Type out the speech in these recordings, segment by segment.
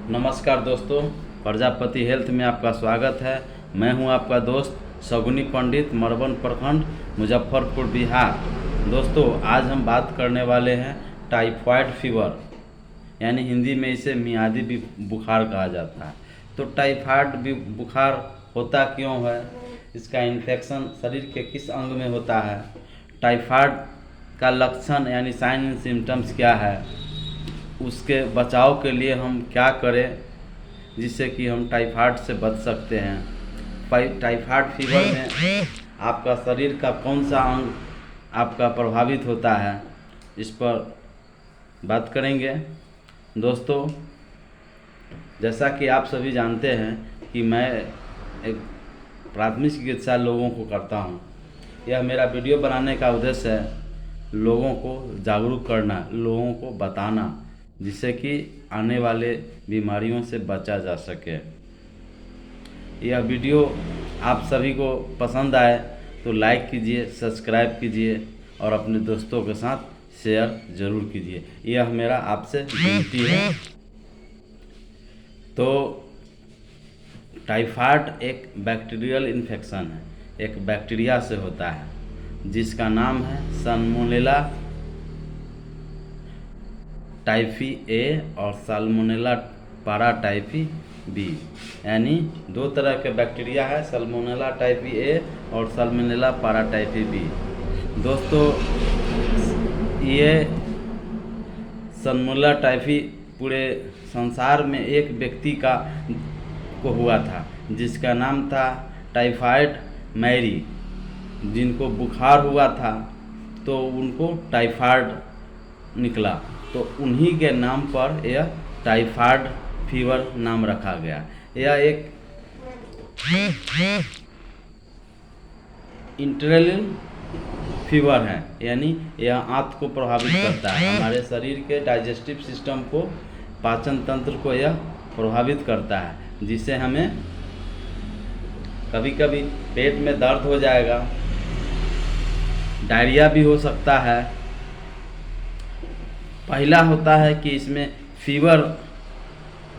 नमस्कार दोस्तों, प्रजापति हेल्थ में आपका स्वागत है। मैं हूं आपका दोस्त शगुनी पंडित, मरवन प्रखंड, मुजफ्फरपुर, बिहार। दोस्तों, आज हम बात करने वाले हैं टाइफाइड फीवर, यानी हिंदी में इसे मियादी बुखार कहा जाता है। तो टाइफाइड बुखार होता क्यों है, इसका इन्फेक्शन शरीर के किस अंग में होता है, टाइफाइड का लक्षण यानी साइन एंड सिम्टम्स क्या है, उसके बचाव के लिए हम क्या करें जिससे कि हम टाइफाइड से बच सकते हैं। टाइफाइड फीवर में आपका शरीर का कौन सा अंग आपका प्रभावित होता है, इस पर बात करेंगे। दोस्तों, जैसा कि आप सभी जानते हैं कि मैं एक प्राथमिक चिकित्सा लोगों को करता हूं। यह मेरा वीडियो बनाने का उद्देश्य है लोगों को जागरूक करना, लोगों को बताना, जिससे कि आने वाले बीमारियों से बचा जा सके। यह वीडियो आप सभी को पसंद आए तो लाइक कीजिए, सब्सक्राइब कीजिए और अपने दोस्तों के साथ शेयर ज़रूर कीजिए। यह मेरा आपसे विनती है। तो टाइफाइड एक बैक्टीरियल इन्फेक्शन है, एक बैक्टीरिया से होता है जिसका नाम है सल्मोनेला टाइफी ए और साल्मोनेला पाराटाइफी बी, यानी दो तरह के बैक्टीरिया है, सल्मोनेला टाइफी ए और साल्मोनेला पाराटाइफी बी। दोस्तों, ये सल्मोनेला टाइफी पूरे संसार में एक व्यक्ति को हुआ था जिसका नाम था टाइफाइड मैरी। जिनको बुखार हुआ था तो उनको टाइफाइड निकला, तो उन्हीं के नाम पर यह टाइफाइड फीवर नाम रखा गया। यह एक इंटरनल फीवर है, यानी यह आंत को प्रभावित करता है, हमारे शरीर के डाइजेस्टिव सिस्टम को, पाचन तंत्र को यह प्रभावित करता है, जिससे हमें कभी कभी पेट में दर्द हो जाएगा, डायरिया भी हो सकता है। पहला होता है कि इसमें फीवर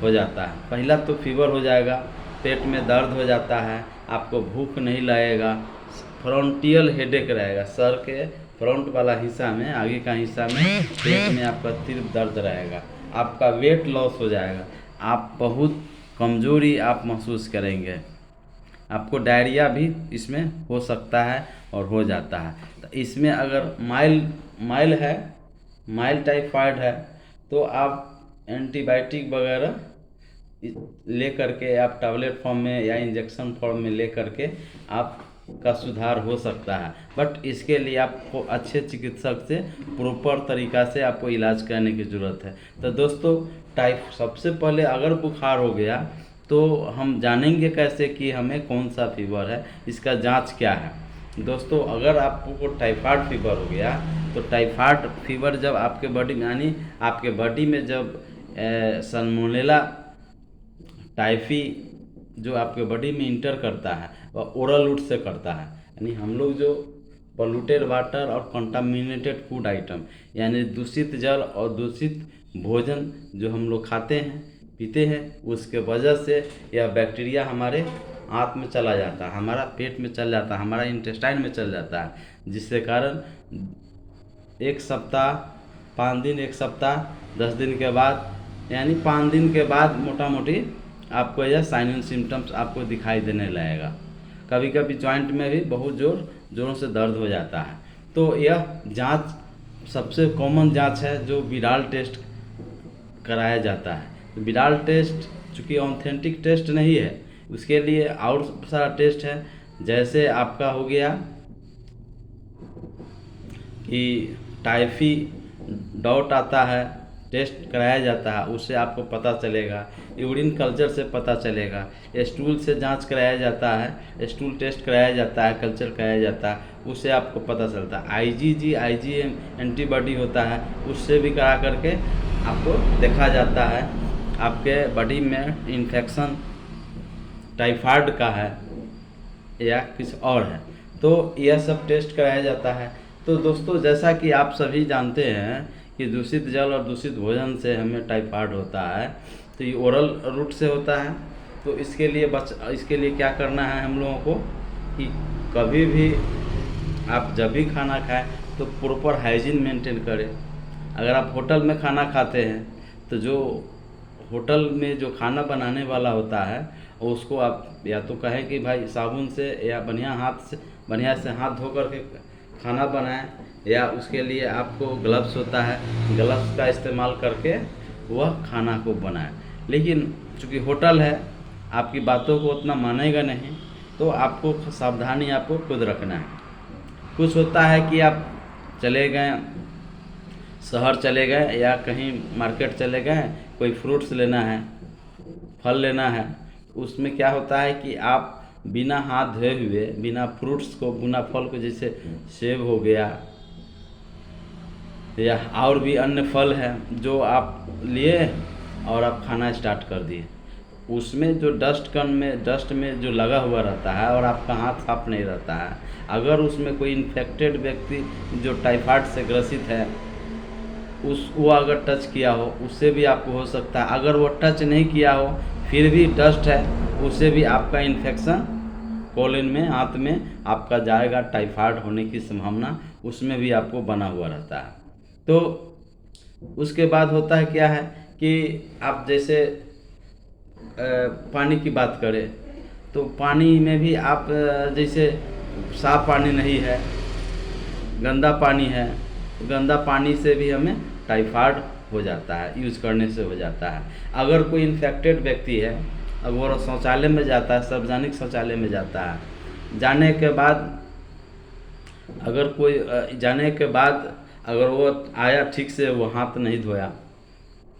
हो जाता है, पहला तो फीवर हो जाएगा, पेट में दर्द हो जाता है, आपको भूख नहीं लगेगा, फ्रंटियल हेडेक रहेगा, सर के फ्रंट वाला हिस्सा में, आगे का हिस्सा में पेट में आपका तीव्र दर्द रहेगा, आपका वेट लॉस हो जाएगा, आप बहुत कमजोरी आप महसूस करेंगे, आपको डायरिया भी इसमें हो सकता है और हो जाता है। तो इसमें अगर माइल्ड टाइफाइड है तो आप एंटीबायोटिक वगैरह ले करके, आप टैबलेट फॉर्म में या इंजेक्शन फॉर्म में ले करके आपका सुधार हो सकता है। बट इसके लिए आपको अच्छे चिकित्सक से प्रॉपर तरीक़ा से आपको इलाज करने की ज़रूरत है। तो दोस्तों, सबसे पहले अगर बुखार हो गया तो हम जानेंगे कैसे कि हमें कौन सा फीवर है, इसका जांच क्या है। दोस्तों, अगर आपको टाइफाइड फीवर हो गया तो टाइफाइड फीवर जब आपके बॉडी में, यानी आपके बॉडी में जब सल्मोनेला टाइफी जो आपके बॉडी में इंटर करता है वह ओरल रूट से करता है, यानी हम लोग जो पोल्यूटेड वाटर और कंटामिनेटेड फूड आइटम, यानी दूषित जल और दूषित भोजन जो हम लोग खाते हैं पीते हैं, उसके वजह से यह बैक्टीरिया हमारे आंत में चला जाता है, हमारा पेट में चल जाता है, हमारा इंटेस्टाइन में चल जाता है, जिससे कारण एक सप्ताह, 5 दिन, एक सप्ताह, 10 दिन के बाद, यानी 5 दिन के बाद मोटा मोटी आपको यह साइन एंड सिम्टम्स आपको दिखाई देने लगेगा। कभी कभी जॉइंट में भी बहुत जोरों से दर्द हो जाता है। तो यह जांच सबसे कॉमन जांच है जो विराल टेस्ट कराया जाता है। तो विराल टेस्ट चूँकि ऑथेंटिक टेस्ट नहीं है, उसके लिए और सारा टेस्ट है। जैसे आपका हो गया कि टाइफी डॉट आता है, टेस्ट कराया जाता है, उससे आपको पता चलेगा, यूरिन कल्चर से पता चलेगा, स्टूल से जांच कराया जाता है, स्टूल टेस्ट कराया जाता है, कल्चर कराया जाता है, उससे आपको पता चलता है। आईजीजी आईजीएम एंटीबॉडी होता है, उससे भी करा करके आपको देखा जाता है आपके बॉडी में इन्फेक्शन टाइफाइड का है या किसी और है, तो यह सब टेस्ट कराया जाता है। तो दोस्तों, जैसा कि आप सभी जानते हैं कि दूषित जल और दूषित भोजन से हमें टाइफाइड होता है, तो ये ओरल रूट से होता है। तो इसके लिए क्या करना है हम लोगों को कि कभी भी आप जब भी खाना खाएं तो प्रॉपर हाइजीन मेंटेन करें। अगर आप होटल में खाना खाते हैं तो जो होटल में जो खाना बनाने वाला होता है उसको आप या तो कहें कि भाई साबुन से या बढ़िया से हाथ धो करके खाना बनाएं, या उसके लिए आपको ग्लव्स होता है, ग्लव्स का इस्तेमाल करके वह खाना को बनाएं। लेकिन चूँकि होटल है, आपकी बातों को उतना मानेगा नहीं, तो आपको सावधानी आपको खुद रखना है। कुछ होता है कि आप चले गए, शहर चले गए या कहीं मार्केट चले गए, कोई फ्रूट्स लेना है, फल लेना है, उसमें क्या होता है कि आप बिना हाथ धोए हुए बिना फ्रूट्स को, बिना फल को, जैसे सेब हो गया या और भी अन्य फल हैं जो आप लिए और आप खाना स्टार्ट कर दिए, उसमें जो डस्ट में जो लगा हुआ रहता है और आपका हाथ साफ नहीं रहता है, अगर उसमें कोई इन्फेक्टेड व्यक्ति जो टाइफाइड से ग्रसित है वो अगर टच किया हो, उससे भी आपको हो सकता है। अगर वो टच नहीं किया हो फिर भी डस्ट है, उससे भी आपका इन्फेक्शन कोलन में, हाथ में आपका जाएगा, टाइफाइड होने की संभावना उसमें भी आपको बना हुआ रहता है। तो उसके बाद होता है क्या है कि आप जैसे पानी की बात करें तो पानी में भी आप जैसे साफ पानी नहीं है, गंदा पानी है, तो गंदा पानी से भी हमें टाइफाइड हो जाता है, यूज़ करने से हो जाता है। अगर कोई इन्फेक्टेड व्यक्ति है, अगर वो शौचालय में जाता है, सार्वजनिक शौचालय में जाता है, जाने के बाद अगर वो आया ठीक से, वो हाथ नहीं धोया,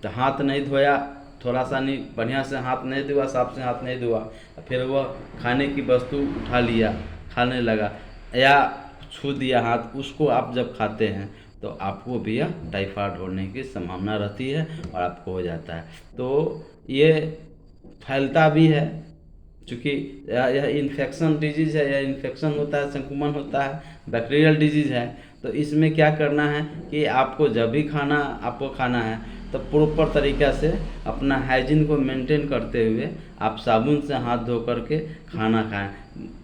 तो हाथ नहीं धोया, थोड़ा सा नहीं, बढ़िया से हाथ नहीं धोया, साफ से हाथ नहीं धोआ, फिर वह खाने की वस्तु उठा लिया, खाने लगा या छू दिया हाथ, उसको आप जब खाते हैं तो आपको भी यह टाइफाइड होने की संभावना रहती है और आपको हो जाता है। तो ये फैलता भी है, क्योंकि यह इन्फेक्शन डिजीज़ है, यह इन्फेक्शन होता है, संक्रमण होता है, बैक्टीरियल डिजीज़ है। तो इसमें क्या करना है कि आपको जब भी आपको खाना है तो प्रॉपर तरीक़ा से अपना हाइजीन को मेंटेन करते हुए आप साबुन से हाथ धो करके खाना खाएं।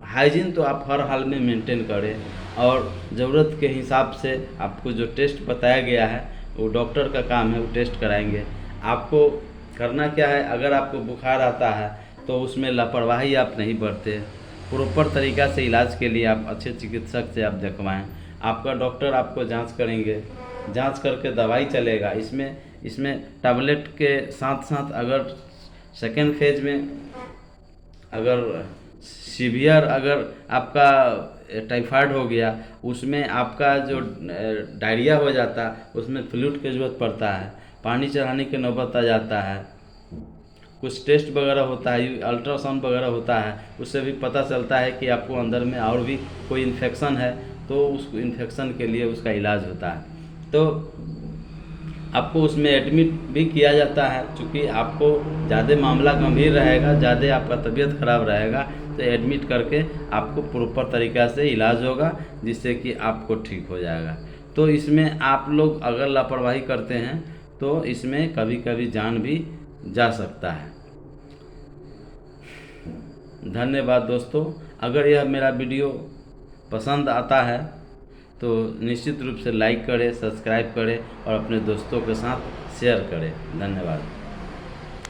हाइजीन तो आप हर हाल में मेंटेन करें, और ज़रूरत के हिसाब से आपको जो टेस्ट बताया गया है वो डॉक्टर का काम है, वो टेस्ट कराएंगे। आपको करना क्या है, अगर आपको बुखार आता है तो उसमें लापरवाही आप नहीं बरतें, प्रॉपर तरीक़ा से इलाज के लिए आप अच्छे चिकित्सक से आप दिखवाएं। आपका डॉक्टर आपको जांच करेंगे, जांच करके दवाई चलेगा। इसमें टैबलेट के साथ साथ अगर सेकेंड फेज में अगर सीवियर अगर आपका टाइफाइड हो गया, उसमें आपका जो डायरिया हो जाता, उसमें फ्लूइड की ज़रूरत पड़ता है, पानी चढ़ाने की नौबत आ जाता है, कुछ टेस्ट वगैरह होता है, अल्ट्रासाउंड वगैरह होता है, उससे भी पता चलता है कि आपको अंदर में और भी कोई इन्फेक्शन है, तो उस इन्फेक्शन के लिए उसका इलाज होता है। तो आपको उसमें एडमिट भी किया जाता है, क्योंकि आपको ज़्यादा मामला गंभीर रहेगा, ज़्यादा आपका तबीयत ख़राब रहेगा, तो एडमिट करके आपको प्रॉपर तरीक़ा से इलाज होगा, जिससे कि आपको ठीक हो जाएगा। तो इसमें आप लोग अगर लापरवाही करते हैं तो इसमें कभी कभी जान भी जा सकता है। धन्यवाद दोस्तों। अगर यह मेरा वीडियो पसंद आता है तो निश्चित रूप से लाइक करें, सब्सक्राइब करें और अपने दोस्तों के साथ शेयर करें। धन्यवाद।